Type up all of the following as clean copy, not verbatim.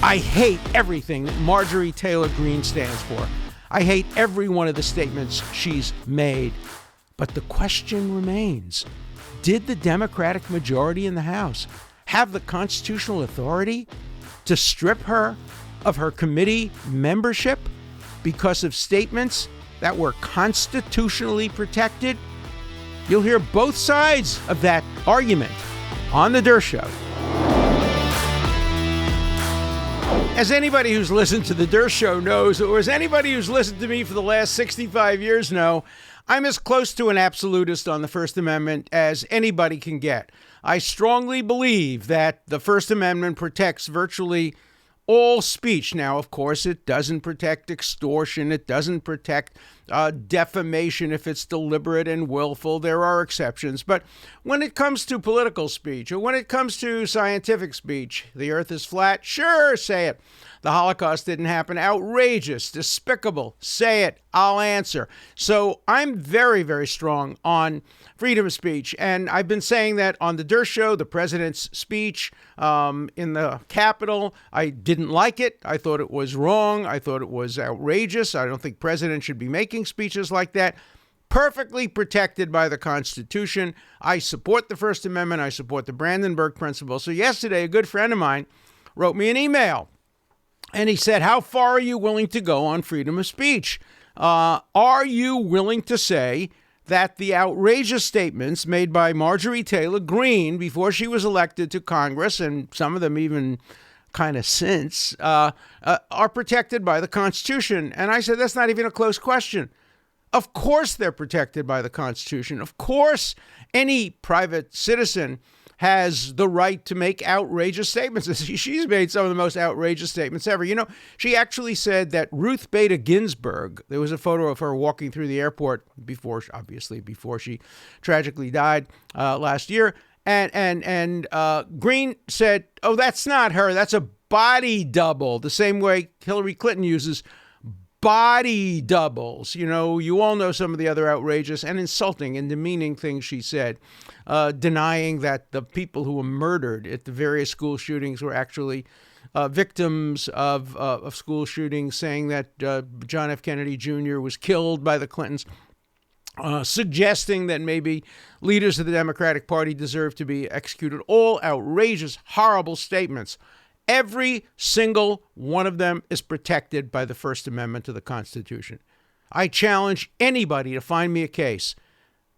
I hate everything that Marjorie Taylor Greene stands for. I hate every one of the statements she's made. But the question remains, did the Democratic majority in the House have the constitutional authority to strip her of her committee membership because of statements that were constitutionally protected? You'll hear both sides of that argument on The Dershow. As anybody who's listened to The Dershow knows, or as anybody who's listened to me for the last 65 years know, I'm as close to an absolutist on the First Amendment as anybody can get. I strongly believe that the First Amendment protects virtually all speech. Now, of course, it doesn't protect extortion. It doesn't protect defamation if it's deliberate and willful. There are exceptions. But when it comes to political speech, or when it comes to scientific speech, the earth is flat, sure, say it. The Holocaust didn't happen, outrageous, despicable, say it, I'll answer. So I'm very, very strong on freedom of speech. And I've been saying that on the Dershow, the president's speech in the Capitol. I didn't like it. I thought it was wrong. I thought it was outrageous. I don't think presidents should be making speeches like that. Perfectly protected by the Constitution. I support the First Amendment. I support the Brandenburg Principle. So yesterday, a good friend of mine wrote me an email. And he said, how far are you willing to go on freedom of speech? Are you willing to say that the outrageous statements made by Marjorie Taylor Greene before she was elected to Congress, and some of them even kind of since, are protected by the Constitution? And I said, that's not even a close question. Of course they're protected by the Constitution. Of course any private citizen has the right to make outrageous statements. She's made some of the most outrageous statements ever. You know, she actually said that Ruth Bader Ginsburg, there was a photo of her walking through the airport before she tragically died last year. And Greene said, oh, that's not her. That's a body double, the same way Hillary Clinton uses body doubles. You know, you all know some of the other outrageous and insulting and demeaning things she said, denying that the people who were murdered at the various school shootings were actually victims of school shootings, saying that John F. Kennedy Jr. was killed by the Clintons, suggesting that maybe leaders of the Democratic Party deserve to be executed. All outrageous, horrible statements. Every single one of them is protected by the First Amendment to the Constitution. I challenge anybody to find me a case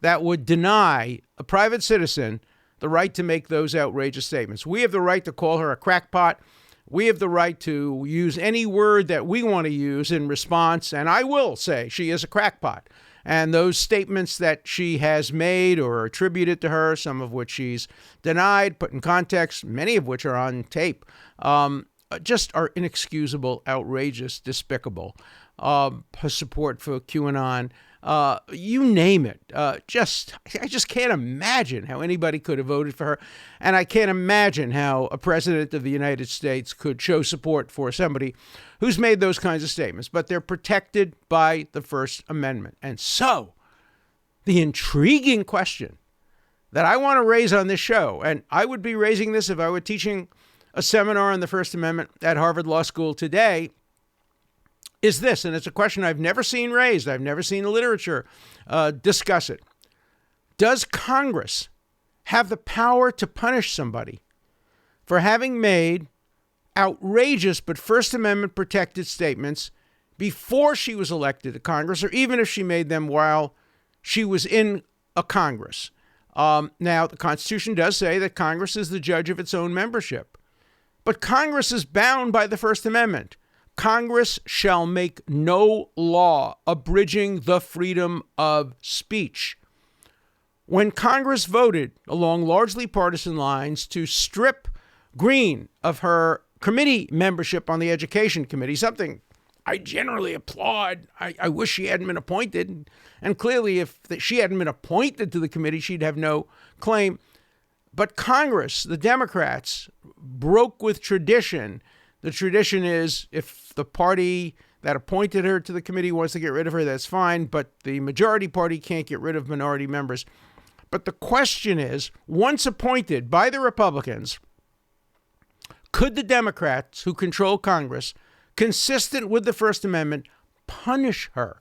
that would deny a private citizen the right to make those outrageous statements. We have the right to call her a crackpot. We have the right to use any word that we want to use in response, and I will say she is a crackpot. And those statements that she has made or attributed to her, some of which she's denied, put in context, many of which are on tape, just are inexcusable, outrageous, despicable. Her support for QAnon, you name it. I just can't imagine how anybody could have voted for her. And I can't imagine how a president of the United States could show support for somebody who's made those kinds of statements. But they're protected by the First Amendment. And so the intriguing question that I want to raise on this show, and I would be raising this if I were teaching a seminar on the First Amendment at Harvard Law School today, is this, and it's a question I've never seen raised. I've never seen the literature discuss it. Does Congress have the power to punish somebody for having made outrageous but First Amendment protected statements before she was elected to Congress, or even if she made them while she was in a Congress? Now, the Constitution does say that Congress is the judge of its own membership, but Congress is bound by the First Amendment. Congress shall make no law abridging the freedom of speech. When Congress voted along largely partisan lines to strip Greene of her committee membership on the Education Committee, something I generally applaud. I wish she hadn't been appointed. And clearly, if she hadn't been appointed to the committee, she'd have no claim. But Congress, the Democrats, broke with tradition. The tradition is if the party that appointed her to the committee wants to get rid of her, that's fine. But the majority party can't get rid of minority members. But the question is, once appointed by the Republicans, could the Democrats who control Congress, consistent with the First Amendment, punish her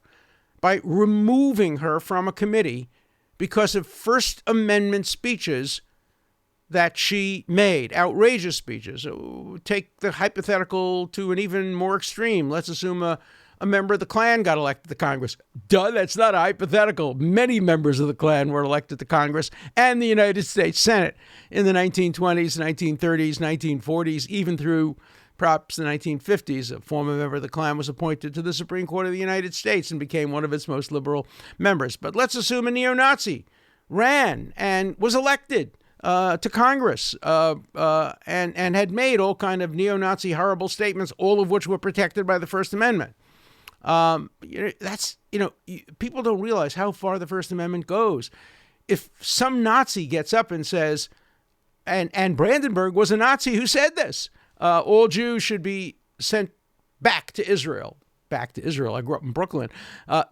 by removing her from a committee because of First Amendment speeches that she made, outrageous speeches? Take the hypothetical to an even more extreme. Let's assume a member of the Klan got elected to Congress. Duh, that's not a hypothetical. Many members of the Klan were elected to Congress and the United States Senate in the 1920s, 1930s, 1940s, even through perhaps the 1950s. A former member of the Klan was appointed to the Supreme Court of the United States and became one of its most liberal members. But let's assume a neo-Nazi ran and was elected to Congress and had made all kind of neo-Nazi horrible statements, all of which were protected by the First Amendment. People don't realize how far the First Amendment goes. If some Nazi gets up and says, and Brandenburg was a Nazi who said this, all Jews should be sent back to Israel. Back to Israel. I grew up in Brooklyn.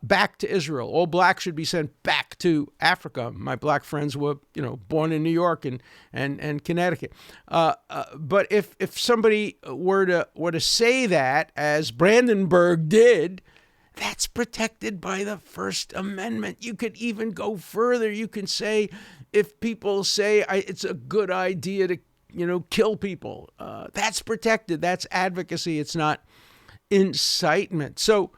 Back to Israel. All blacks should be sent back to Africa. My black friends were, born in New York and Connecticut. But if somebody were to say that, as Brandenburg did, that's protected by the First Amendment. You could even go further. You can say, if people say it's a good idea to, kill people, that's protected. That's advocacy. It's not incitement. So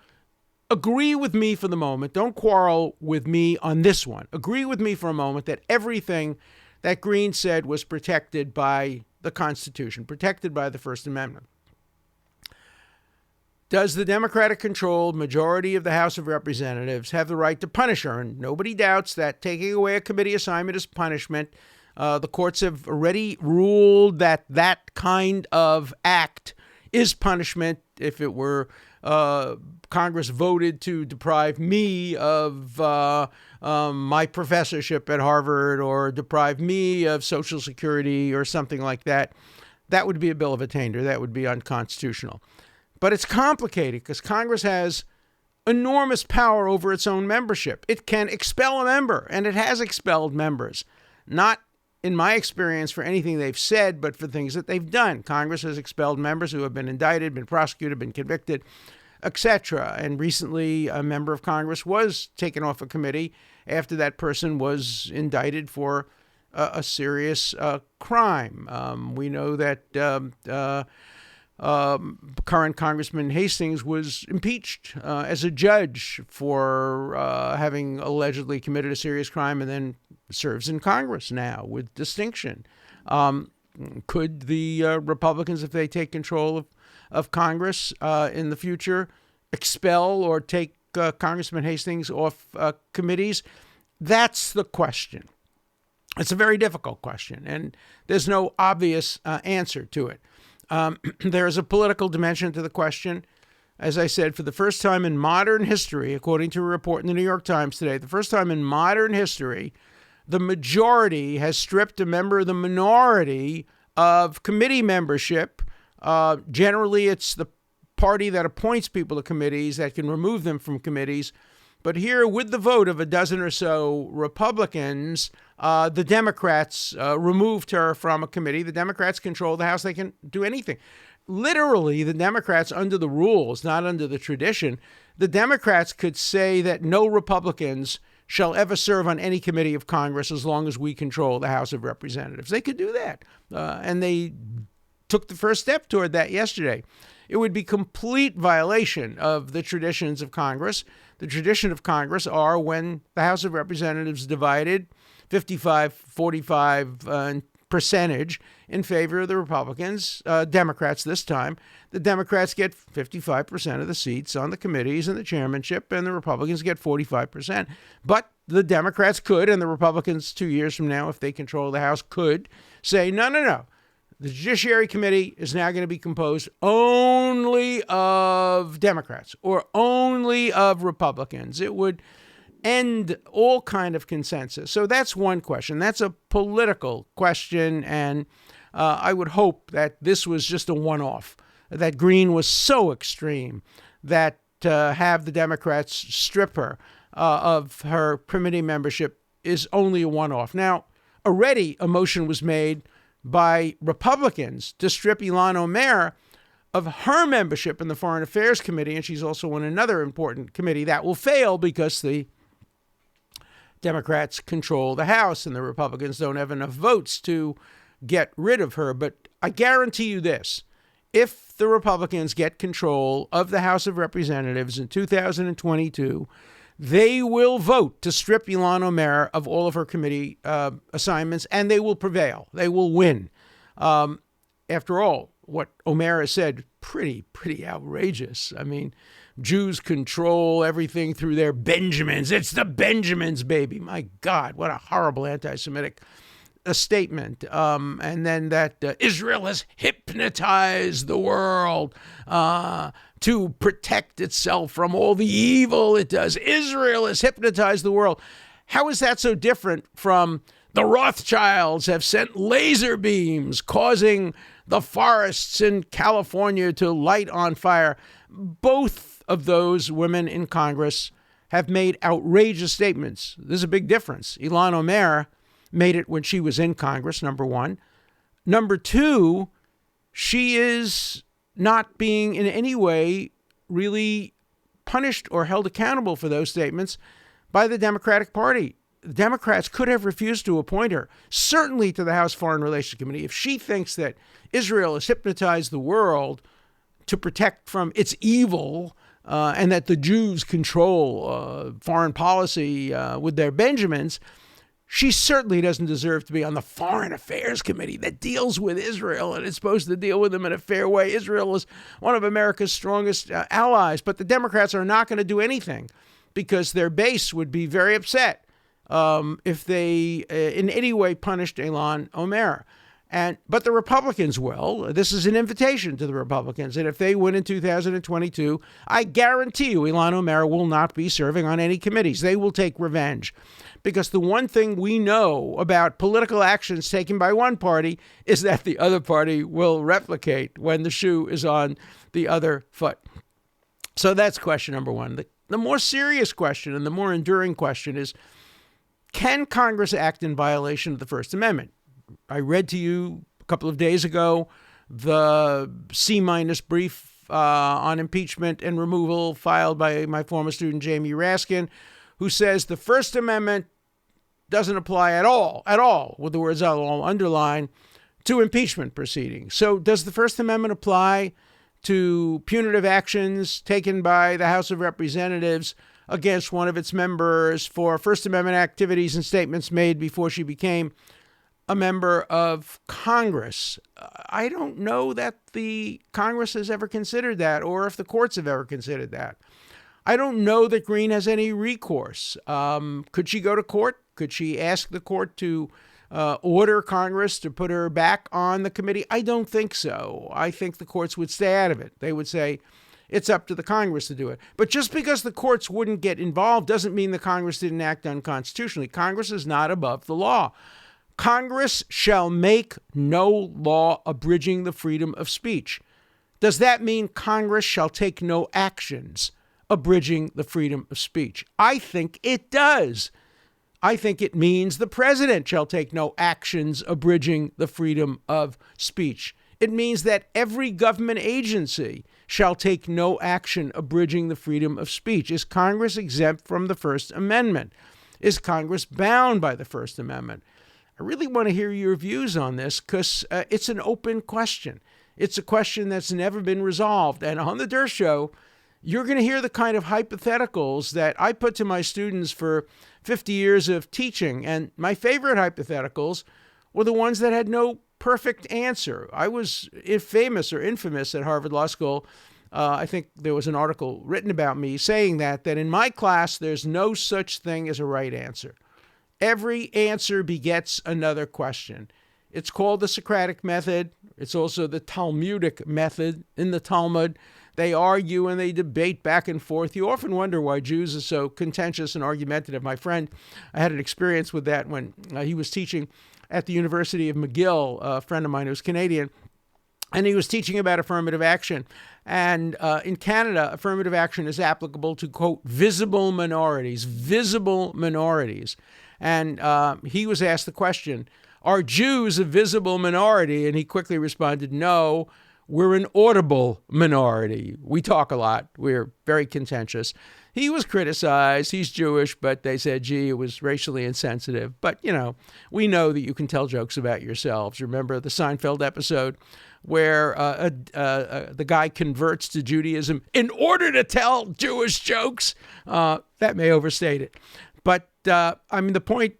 agree with me for the moment. Don't quarrel with me on this one. Agree with me for a moment that everything that Greene said was protected by the Constitution, protected by the First Amendment. Does the Democratic-controlled majority of the House of Representatives have the right to punish her? And nobody doubts that taking away a committee assignment is punishment. The courts have already ruled that that kind of act is punishment. If it were Congress voted to deprive me of my professorship at Harvard or deprive me of Social Security or something like that, that would be a bill of attainder. That would be unconstitutional. But it's complicated because Congress has enormous power over its own membership. It can expel a member, and it has expelled members. Not, in my experience, for anything they've said, but for things that they've done. Congress has expelled members who have been indicted, been prosecuted, been convicted, etc. And recently, a member of Congress was taken off a committee after that person was indicted for a serious crime. We know that current Congressman Hastings was impeached as a judge for having allegedly committed a serious crime and then serves in Congress now with distinction. Could the Republicans, if they take control of Congress in the future, expel or take Congressman Hastings off committees? That's the question. It's a very difficult question, and there's no obvious answer to it. There is a political dimension to the question. As I said, for the first time in modern history, according to a report in the New York Times today, the first time in modern history, the majority has stripped a member of the minority of committee membership. Generally, it's the party that appoints people to committees that can remove them from committees. But here, with the vote of a dozen or so Republicans, the Democrats removed her from a committee. The Democrats control the House. They can do anything. Literally, the Democrats, under the rules, not under the tradition, the Democrats could say that no Republicans shall ever serve on any committee of Congress as long as we control the House of Representatives. They could do that. And they took the first step toward that yesterday. It would be complete violation of the traditions of Congress. The tradition of Congress are when the House of Representatives divided 55-45 percentage in favor of the Republicans, Democrats this time. The Democrats get 55% of the seats on the committees and the chairmanship, and the Republicans get 45%. But the Democrats could, and the Republicans 2 years from now, if they control the House, could say, no. The Judiciary Committee is now going to be composed only of Democrats or only of Republicans. It would end all kind of consensus. So that's one question. That's a political question, and I would hope that this was just a one-off, that Greene was so extreme that have the Democrats strip her of her committee membership is only a one-off. Now, already a motion was made by Republicans to strip Ilhan Omar of her membership in the Foreign Affairs Committee, and she's also on another important committee that will fail because the Democrats control the House and the Republicans don't have enough votes to get rid of her. But I guarantee you this, if the Republicans get control of the House of Representatives in 2022, they will vote to strip Ilhan Omar of all of her committee assignments, and they will prevail. They will win. After all, what Omar has said, pretty outrageous. I mean, Jews control everything through their Benjamins. It's the Benjamins, baby. My God, what a horrible anti-Semitic statement. And then that Israel has hypnotized the world to protect itself from all the evil it does. Israel has hypnotized the world. How is that so different from the Rothschilds have sent laser beams causing the forests in California to light on fire? Both of those women in Congress have made outrageous statements. There's a big difference. Ilhan Omar made it when she was in Congress, number one. Number two, she is not being in any way really punished or held accountable for those statements by the Democratic Party. The Democrats could have refused to appoint her, certainly to the House Foreign Relations Committee, if she thinks that Israel has hypnotized the world to protect from its evil and that the Jews control foreign policy with their Benjamins. She certainly doesn't deserve to be on the Foreign Affairs Committee that deals with Israel and is supposed to deal with them in a fair way. Israel is one of America's strongest allies, but the Democrats are not going to do anything because their base would be very upset if they in any way punished Ilhan Omar. But the Republicans will. This is an invitation to the Republicans. And if they win in 2022, I guarantee you Ilhan Omar will not be serving on any committees. They will take revenge. Because the one thing we know about political actions taken by one party is that the other party will replicate when the shoe is on the other foot. So that's question number one. The more serious question and the more enduring question is, can Congress act in violation of the First Amendment? I read to you a couple of days ago the C- brief on impeachment and removal filed by my former student, Jamie Raskin, who says the First Amendment doesn't apply at all, with the words I'll underline, to impeachment proceedings. So does the First Amendment apply to punitive actions taken by the House of Representatives against one of its members for First Amendment activities and statements made before she became a member of Congress? I don't know that the Congress has ever considered that or if the courts have ever considered that. I don't know that Greene has any recourse. Could she go to court? Could she ask the court to order Congress to put her back on the committee? I don't think so. I think the courts would stay out of it. They would say it's up to the Congress to do it. But just because the courts wouldn't get involved doesn't mean the Congress didn't act unconstitutionally. Congress is not above the law. Congress shall make no law abridging the freedom of speech. Does that mean Congress shall take no actions abridging the freedom of speech? I think it does. I think it means the president shall take no actions abridging the freedom of speech. It means that every government agency shall take no action abridging the freedom of speech. Is Congress exempt from the First Amendment? Is Congress bound by the First Amendment? I really want to hear your views on this because it's an open question. It's a question that's never been resolved. And on the Dershow, you're going to hear the kind of hypotheticals that I put to my students for 50 years of teaching. And my favorite hypotheticals were the ones that had no perfect answer. I was famous or infamous at Harvard Law School. I think there was an article written about me saying that in my class, there's no such thing as a right answer. Every answer begets another question. It's called the Socratic method. It's also the Talmudic method in the Talmud. They argue and they debate back and forth. You often wonder why Jews are so contentious and argumentative. My friend, I had an experience with that when he was teaching at the University of McGill, a friend of mine who's Canadian, and he was teaching about affirmative action. And in Canada, affirmative action is applicable to, quote, visible minorities. And he was asked the question, are Jews a visible minority? And he quickly responded, no, we're an audible minority. We talk a lot. We're very contentious. He was criticized. He's Jewish, but they said, gee, it was racially insensitive. But, we know that you can tell jokes about yourselves. Remember the Seinfeld episode where the guy converts to Judaism in order to tell Jewish jokes? That may overstate it. But, the point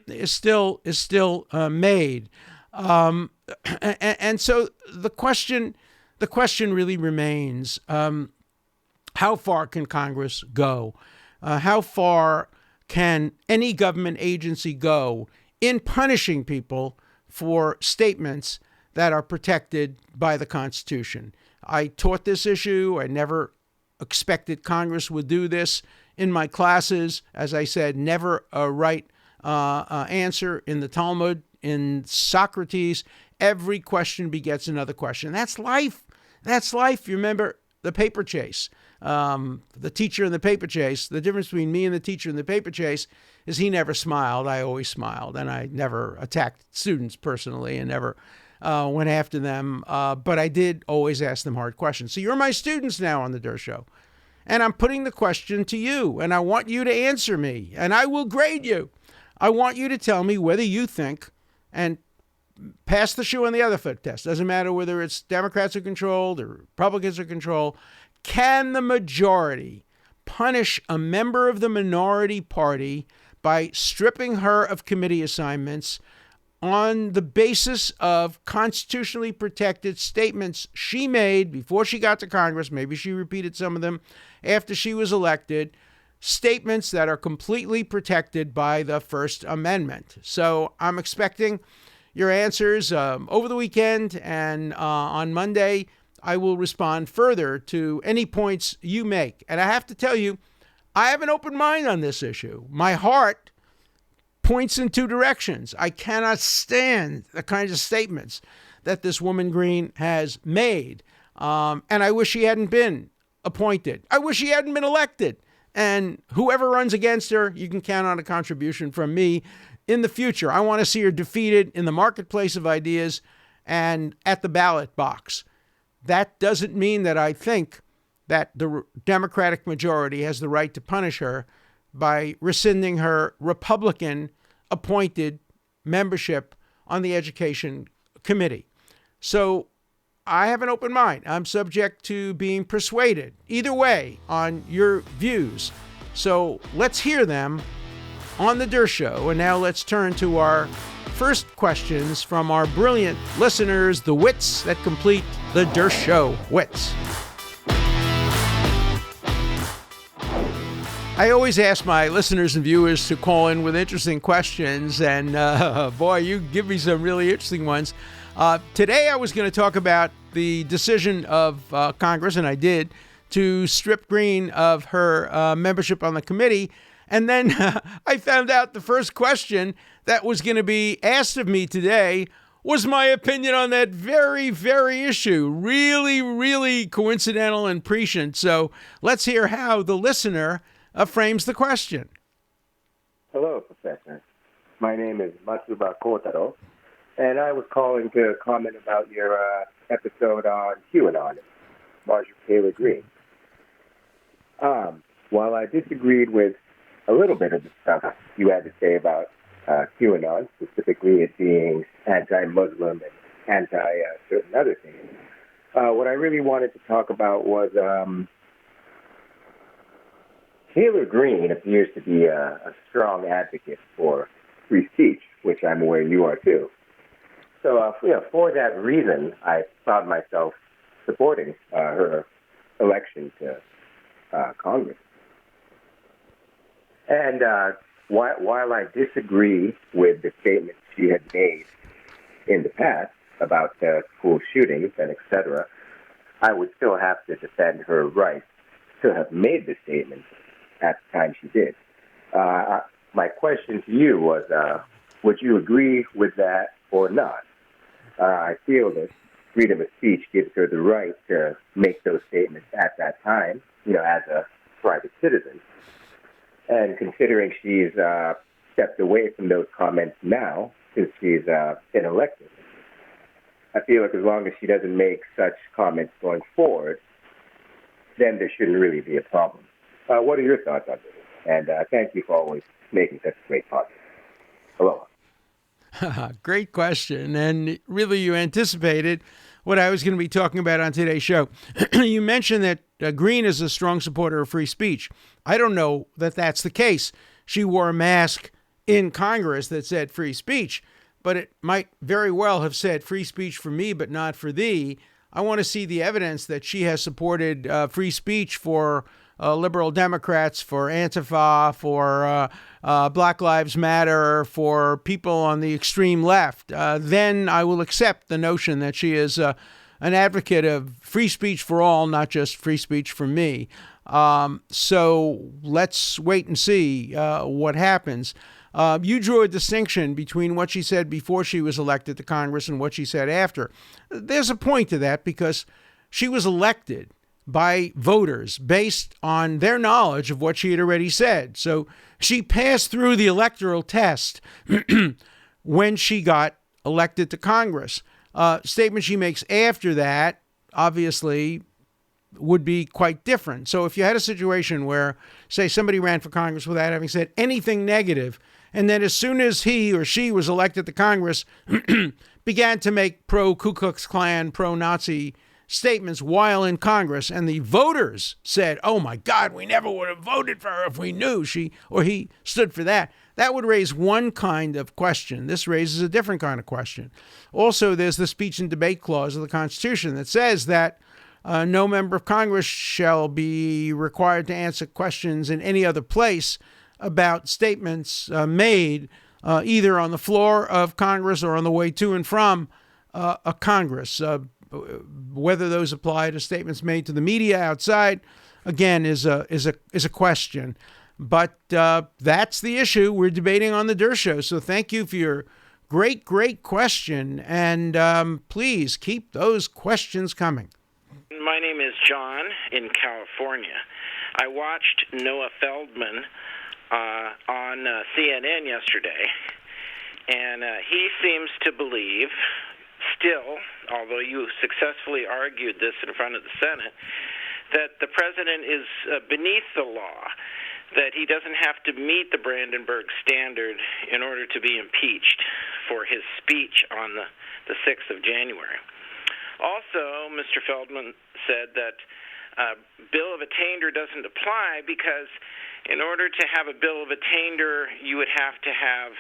is still made. And so the question really remains, how far can Congress go? How far can any government agency go in punishing people for statements that are protected by the Constitution? I taught this issue. I never expected Congress would do this in my classes. As I said, never a right answer in the Talmud. In Socrates, every question begets another question. That's life. That's life. You remember the paper chase. The teacher in the paper chase, the difference between me and the teacher in the paper chase is he never smiled. I always smiled. And I never attacked students personally and never went after them. But I did always ask them hard questions. So you're my students now on the Dershow. And I'm putting the question to you. And I want you to answer me. And I will grade you. I want you to tell me whether you think, and pass the shoe on the other foot test. Doesn't matter whether it's Democrats who control or Republicans who control. Can the majority punish a member of the minority party by stripping her of committee assignments on the basis of constitutionally protected statements she made before she got to Congress? Maybe she repeated some of them after she was elected. Statements that are completely protected by the First Amendment. So I'm expecting your answers over the weekend, and on Monday, I will respond further to any points you make. And I have to tell you, I have an open mind on this issue. My heart points in two directions. I cannot stand the kinds of statements that this woman Greene has made. And I wish she hadn't been appointed. I wish she hadn't been elected. And whoever runs against her, you can count on a contribution from me in the future. I want to see her defeated in the marketplace of ideas and at the ballot box. That doesn't mean that I think that the Democratic majority has the right to punish her by rescinding her Republican-appointed membership on the Education Committee. So I have an open mind. I'm subject to being persuaded either way on your views. So let's hear them on the Dershow. And now let's turn to our first questions from our brilliant listeners, the wits that complete the Dershow wits. I always ask my listeners and viewers to call in with interesting questions. And boy, you give me some really interesting ones. Today, I was going to talk about the decision of Congress, and I did, to strip Greene of her membership on the committee. And then I found out the first question that was going to be asked of me today was my opinion on that very, very issue. Really, really coincidental and prescient. So let's hear how the listener frames the question. Hello, Professor. My name is Matsuba Kotaro. And I was calling to comment about your episode on Qanon, Marjorie Greene. While I disagreed with a little bit of the stuff you had to say about Qanon, specifically it being anti-Muslim and anti-certain other things, what I really wanted to talk about was Taylor Greene appears to be a strong advocate for free speech, which I'm aware you are too. So, for that reason, I found myself supporting her election to Congress. And while I disagree with the statements she had made in the past about school shootings and et cetera, I would still have to defend her right to have made the statement at the time she did. My question to you was, would you agree with that or not? I feel that freedom of speech gives her the right to make those statements at that time, as a private citizen. And considering she's stepped away from those comments now, since she's been elected. I feel like as long as she doesn't make such comments going forward, then there shouldn't really be a problem. What are your thoughts on this? And thank you for always making such a great podcast. Aloha. Great question. And really, you anticipated what I was going to be talking about on today's show. You mentioned that Greene is a strong supporter of free speech. I don't know that that's the case. She wore a mask in Congress that said free speech, but it might very well have said free speech for me, but not for thee. I want to see the evidence that she has supported free speech for liberal Democrats, for Antifa, for Black Lives Matter, for people on the extreme left. Then I will accept the notion that she is an advocate of free speech for all, not just free speech for me. So let's wait and see what happens. You drew a distinction between what she said before she was elected to Congress and what she said after. There's a point to that because she was elected by voters based on their knowledge of what she had already said. So she passed through the electoral test when she got elected to Congress. Statements she makes after that, obviously, would be quite different. So if you had a situation where, say, somebody ran for Congress without having said anything negative, and then as soon as he or she was elected to Congress, began to make pro-Ku Klux Klan, pro-Nazi statements while in Congress, and the voters said, oh my God, we never would have voted for her if we knew she or he stood for that. That would raise one kind of question. This raises a different kind of question. Also, there's the speech and debate clause of the Constitution that says that no member of Congress shall be required to answer questions in any other place about statements made either on the floor of Congress or on the way to and from a Congress. Whether those apply to statements made to the media outside, again, is a question. But that's the issue we're debating on the Dershow. So thank you for your great question. And please keep those questions coming. My name is John in California. I watched Noah Feldman on CNN yesterday, and he seems to believe still, although you successfully argued this in front of the Senate, that the president is beneath the law, that he doesn't have to meet the Brandenburg standard in order to be impeached for his speech on the 6th of January. Also, Mr. Feldman said that Bill of Attainder doesn't apply because in order to have a Bill of Attainder, you would have to have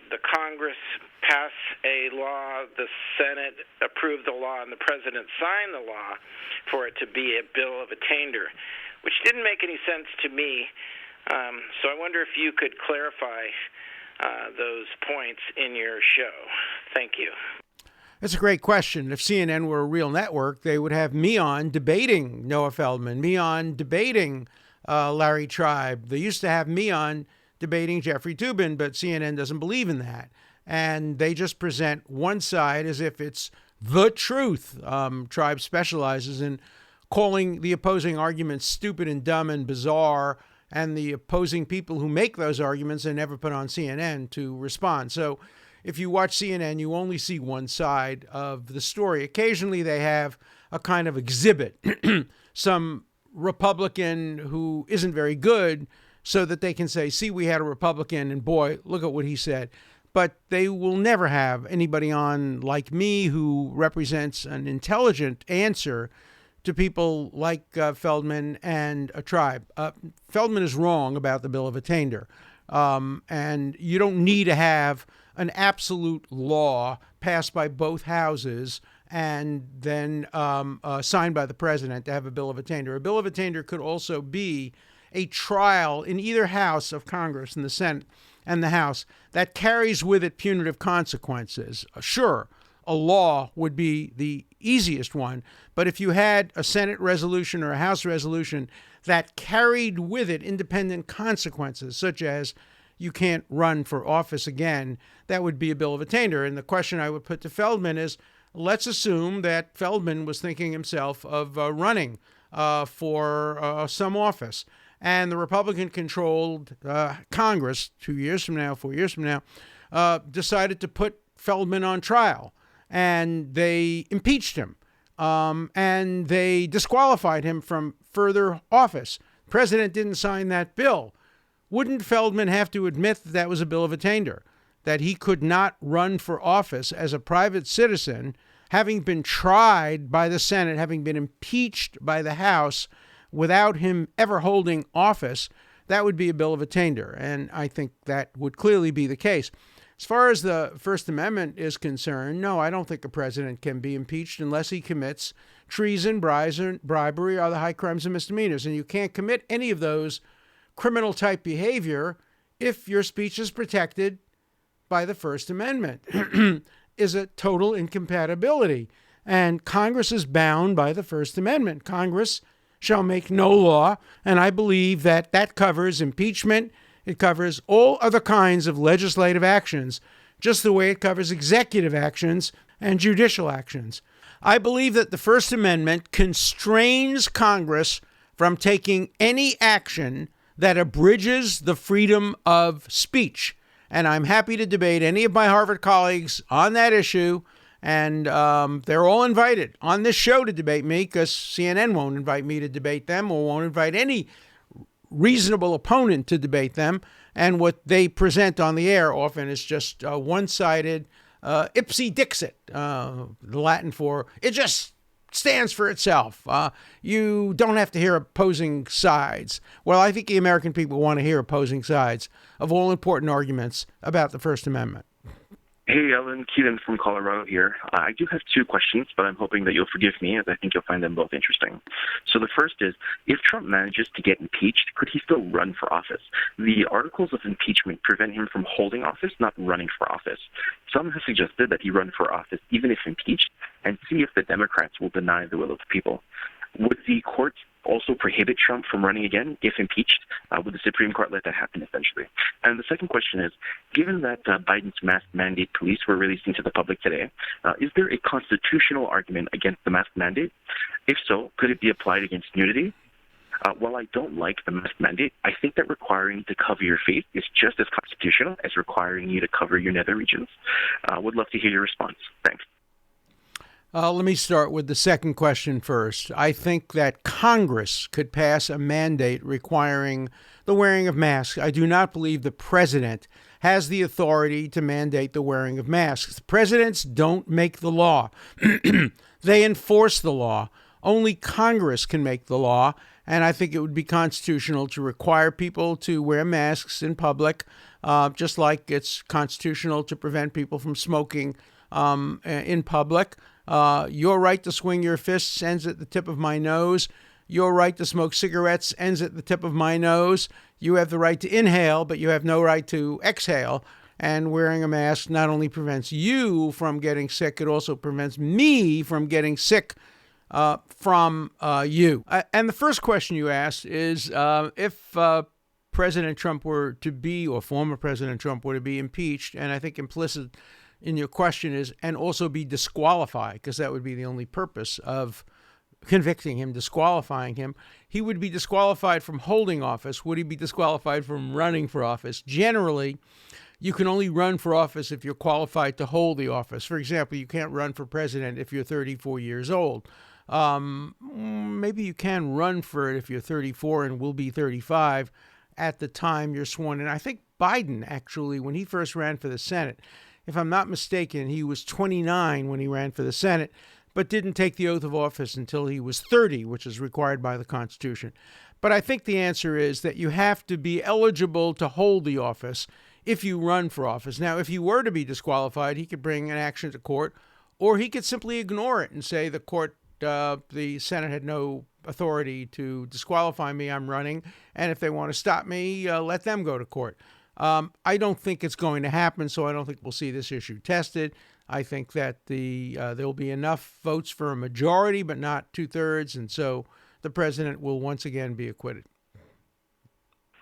the Congress pass a law, the Senate approve the law, and the President sign the law for it to be a Bill of Attainder, which didn't make any sense to me. So I wonder if you could clarify those points in your show. Thank you. That's a great question. If CNN were a real network, they would have me on debating Noah Feldman, me on debating Larry Tribe. They used to have me on debating Jeffrey Toobin, but CNN doesn't believe in that. And they just present one side as if it's the truth. Tribe specializes in calling the opposing arguments stupid and dumb and bizarre, and the opposing people who make those arguments are never put on CNN to respond. So if you watch CNN, you only see one side of the story. Occasionally they have a kind of exhibit, some Republican who isn't very good, so that they can say, see, we had a Republican, and boy, look at what he said. But they will never have anybody on like me who represents an intelligent answer to people like Feldman and a Tribe. Feldman is wrong about the Bill of Attainder. And you don't need to have an absolute law passed by both houses and then signed by the president to have a Bill of Attainder. A Bill of Attainder could also be a trial in either house of Congress, in the Senate and the House, that carries with it punitive consequences. Sure, a law would be the easiest one, but if you had a Senate resolution or a House resolution that carried with it independent consequences, such as you can't run for office again, that would be a Bill of Attainder. And the question I would put to Feldman is, let's assume that Feldman was thinking himself of running for some office, and the Republican-controlled Congress 2 years from now, 4 years from now, decided to put Feldman on trial, and they impeached him, and they disqualified him from further office. The president didn't sign that bill. Wouldn't Feldman have to admit that that was a bill of attainder, that he could not run for office as a private citizen, having been tried by the Senate, having been impeached by the House, without him ever holding office? That would be a bill of attainder, and I think that would clearly be the case. As far as the First Amendment is concerned, no, I don't think a president can be impeached unless he commits treason, bribery, or other high crimes and misdemeanors, and you can't commit any of those criminal-type behavior if your speech is protected by the First Amendment. Is a total incompatibility, and Congress is bound by the First Amendment. Congress shall make no law, and I believe that that covers impeachment. It covers all other kinds of legislative actions, just the way it covers executive actions and judicial actions. I believe that the First Amendment constrains Congress from taking any action that abridges the freedom of speech. And I'm happy to debate any of my Harvard colleagues on that issue. And they're all invited on this show to debate me, because CNN won't invite me to debate them, or won't invite any reasonable opponent to debate them. And what they present on the air often is just one-sided ipse dixit, the Latin for it just stands for itself. You don't have to hear opposing sides. Well, I think the American people want to hear opposing sides of all important arguments about the First Amendment. Hey, Alan, Keaton from Colorado here. I do have two questions, but I'm hoping that you'll forgive me, as I think you'll find them both interesting. So the first is, if Trump manages to get impeached, could he still run for office? The articles of impeachment prevent him from holding office, not running for office. Some have suggested that he run for office even if impeached, and see if the Democrats will deny the will of the people. Would the court also prohibit Trump from running again if impeached? Would the Supreme Court let that happen, essentially? And the second question is, given that Biden's mask mandate police were released into the public today, is there a constitutional argument against the mask mandate? If so, could it be applied against nudity? While I don't like the mask mandate, I think that requiring you to cover your face is just as constitutional as requiring you to cover your nether regions. Would love to hear your response. Thanks. Let me start with the second question first. I think that Congress could pass a mandate requiring the wearing of masks. I do not believe the president has the authority to mandate the wearing of masks. Presidents don't make the law. They enforce the law. Only Congress can make the law, and I think it would be constitutional to require people to wear masks in public, just like it's constitutional to prevent people from smoking in public. Your right to swing your fists ends at the tip of my nose. Your right to smoke cigarettes ends at the tip of my nose. You have the right to inhale, but you have no right to exhale. And wearing a mask not only prevents you from getting sick, it also prevents me from getting sick from you. And the first question you asked is if President Trump were to be, or former President Trump were to be impeached, and I think implicit in your question is, and also be disqualified, because that would be the only purpose of convicting him, disqualifying him. He would be disqualified from holding office. Would he be disqualified from running for office? Generally, you can only run for office if you're qualified to hold the office. For example, you can't run for president if you're 34 years old. Maybe you can run for it if you're 34 and will be 35 at the time you're sworn in. I think Biden, actually, when he first ran for the Senate, if I'm not mistaken, he was 29 when he ran for the Senate, but didn't take the oath of office until he was 30, which is required by the Constitution. But I think the answer is that you have to be eligible to hold the office if you run for office. Now, if he were to be disqualified, he could bring an action to court, or he could simply ignore it and say the Senate had no authority to disqualify me, I'm running, and if they want to stop me, let them go to court. I don't think it's going to happen, so I don't think we'll see this issue tested. I think that there'll be enough votes for a majority, but not 2/3, and so the president will once again be acquitted.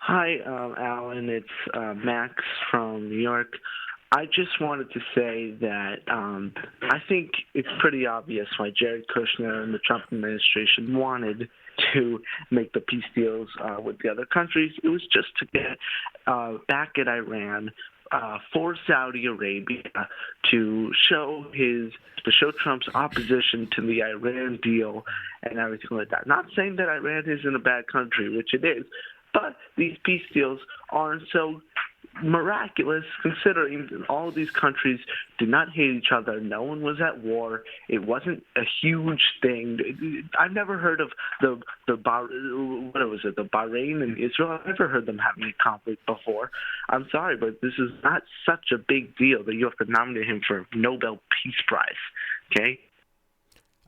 Hi, Alan. It's Max from New York. I just wanted to say that I think it's pretty obvious why Jared Kushner and the Trump administration wanted to make the peace deals with the other countries. It was just to get back at Iran for Saudi Arabia to show Trump's opposition to the Iran deal and everything like that. Not saying that Iran isn't a bad country, which it is, but these peace deals aren't so miraculous considering all of these countries did not hate each other. No one was at war. It wasn't a huge thing. I've never heard of the Bahrain and Israel. I've never heard them having a conflict before. I'm sorry, but this is not such a big deal that you have to nominate him for Nobel Peace Prize. Okay?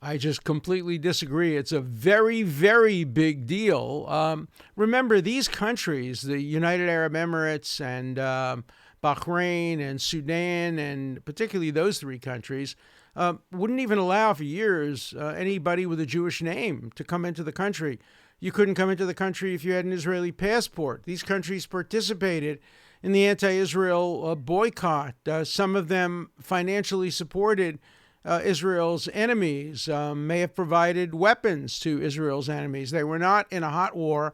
I just completely disagree. It's a very, very big deal. Remember, these countries, the United Arab Emirates and Bahrain and Sudan, and particularly those three countries, wouldn't even allow for years anybody with a Jewish name to come into the country. You couldn't come into the country if you had an Israeli passport. These countries participated in the anti-Israel boycott. Some of them financially supported Israel's enemies, may have provided weapons to Israel's enemies. They were not in a hot war,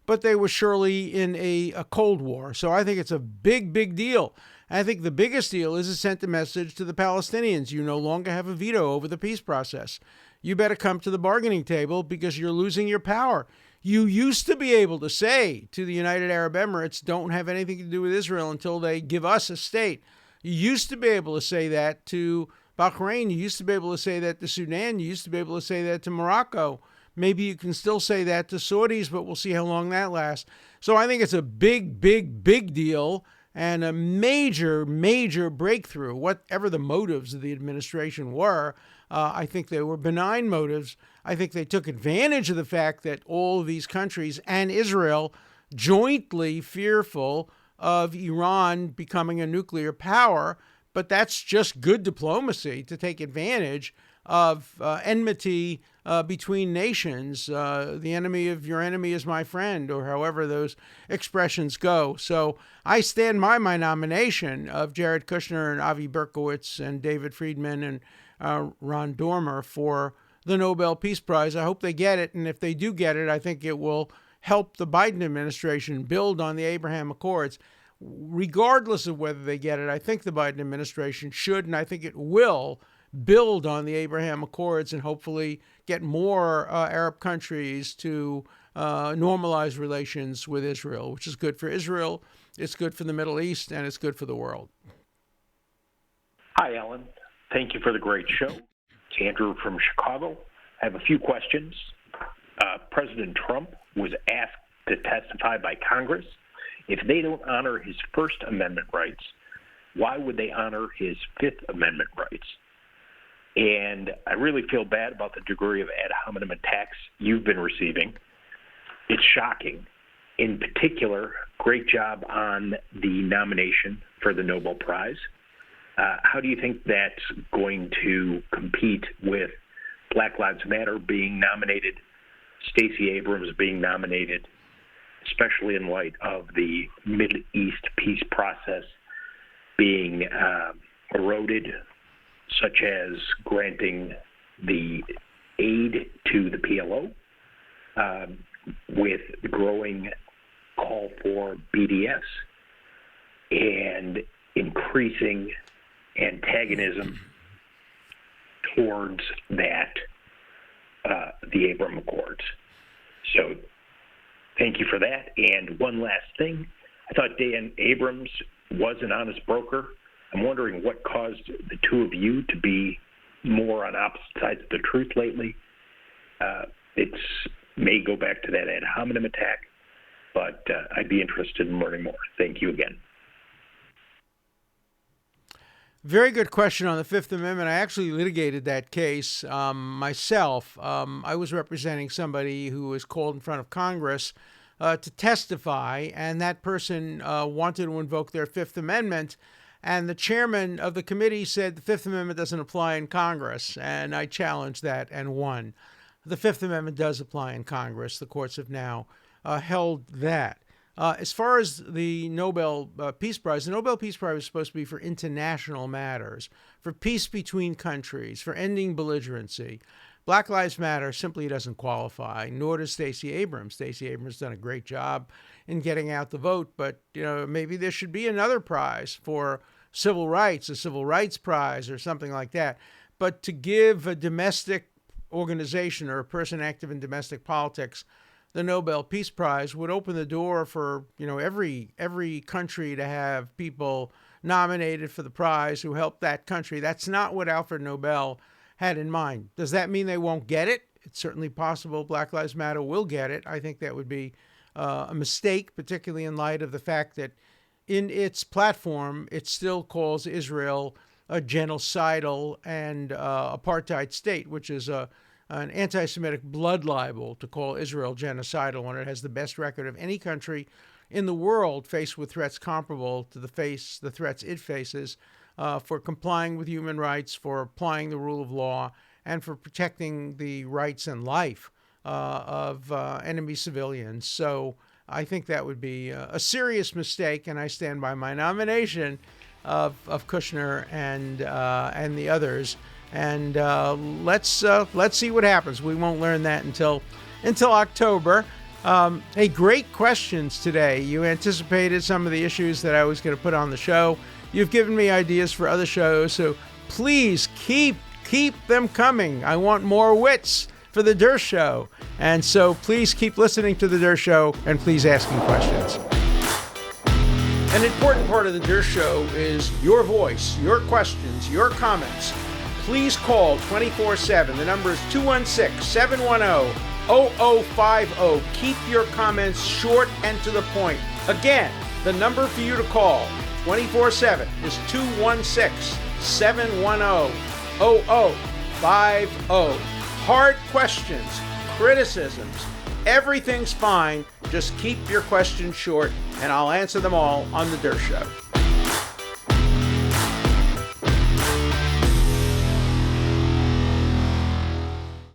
but they were surely in a Cold War. So I think it's a big, big deal. I think the biggest deal is it sent a message to the Palestinians. You no longer have a veto over the peace process. You better come to the bargaining table because you're losing your power. You used to be able to say to the United Arab Emirates, don't have anything to do with Israel until they give us a state. You used to be able to say that to Bahrain. You used to be able to say that to Sudan. You used to be able to say that to Morocco. Maybe you can still say that to Saudis, but we'll see how long that lasts. So I think it's a big, big, big deal and a major, major breakthrough. Whatever the motives of the administration were, I think they were benign motives. I think they took advantage of the fact that all of these countries and Israel jointly fearful of Iran becoming a nuclear power. But that's just good diplomacy to take advantage of enmity between nations. The enemy of your enemy is my friend, or however those expressions go. So I stand by my nomination of Jared Kushner and Avi Berkowitz and David Friedman and Ron Dormer for the Nobel Peace Prize. I hope they get it. And if they do get it, I think it will help the Biden administration build on the Abraham Accords. Regardless of whether they get it, I think the Biden administration should, and I think it will, build on the Abraham Accords and hopefully get more Arab countries to normalize relations with Israel, which is good for Israel, it's good for the Middle East, and it's good for the world. Hi, Alan. Thank you for the great show. It's Andrew from Chicago. I have a few questions. President Trump was asked to testify by Congress. If they don't honor his First Amendment rights, why would they honor his Fifth Amendment rights? And I really feel bad about the degree of ad hominem attacks you've been receiving. It's shocking. In particular, great job on the nomination for the Nobel Prize. How do you think that's going to compete with Black Lives Matter being nominated, Stacey Abrams being nominated, especially in light of the Middle East peace process being eroded, such as granting the aid to the PLO, with the growing call for BDS and increasing antagonism towards that, the Abraham Accords. So thank you for that. And one last thing. I thought Dan Abrams was an honest broker. I'm wondering what caused the two of you to be more on opposite sides of the truth lately. It may go back to that ad hominem attack, but I'd be interested in learning more. Thank you again. Very good question on the Fifth Amendment. I actually litigated that case myself. I was representing somebody who was called in front of Congress to testify, and that person wanted to invoke their Fifth Amendment. And the chairman of the committee said the Fifth Amendment doesn't apply in Congress, and I challenged that and won. The Fifth Amendment does apply in Congress. The courts have now held that. As far as the Nobel Peace Prize, the Nobel Peace Prize is supposed to be for international matters, for peace between countries, for ending belligerency. Black Lives Matter simply doesn't qualify, nor does Stacey Abrams. Stacey Abrams has done a great job in getting out the vote, but maybe there should be another prize for civil rights, a civil rights prize or something like that. But to give a domestic organization or a person active in domestic politics the Nobel Peace Prize would open the door for every country to have people nominated for the prize who helped that country. That's not what Alfred Nobel had in mind. Does that mean they won't get it? It's certainly possible Black Lives Matter will get it. I think that would be a mistake, particularly in light of the fact that in its platform, it still calls Israel a genocidal and apartheid state, which is an anti-Semitic blood libel to call Israel genocidal when it has the best record of any country in the world faced with threats comparable to the threats it faces for complying with human rights, for applying the rule of law, and for protecting the rights and life of enemy civilians. So I think that would be a serious mistake, and I stand by my nomination of Kushner and the others. And let's see what happens. We won't learn that until October. Hey, great questions today. You anticipated some of the issues that I was going to put on the show. You've given me ideas for other shows, so please keep them coming. I want more wits for the Dershow. And so please keep listening to the Dershow and please ask me questions. An important part of the Dershow is your voice, your questions, your comments. Please call 24/7. The number is 216-710-0050. Keep your comments short and to the point. Again, the number for you to call 24/7 is 216-710-0050. Hard questions, criticisms, everything's fine. Just keep your questions short, and I'll answer them all on the Dershow.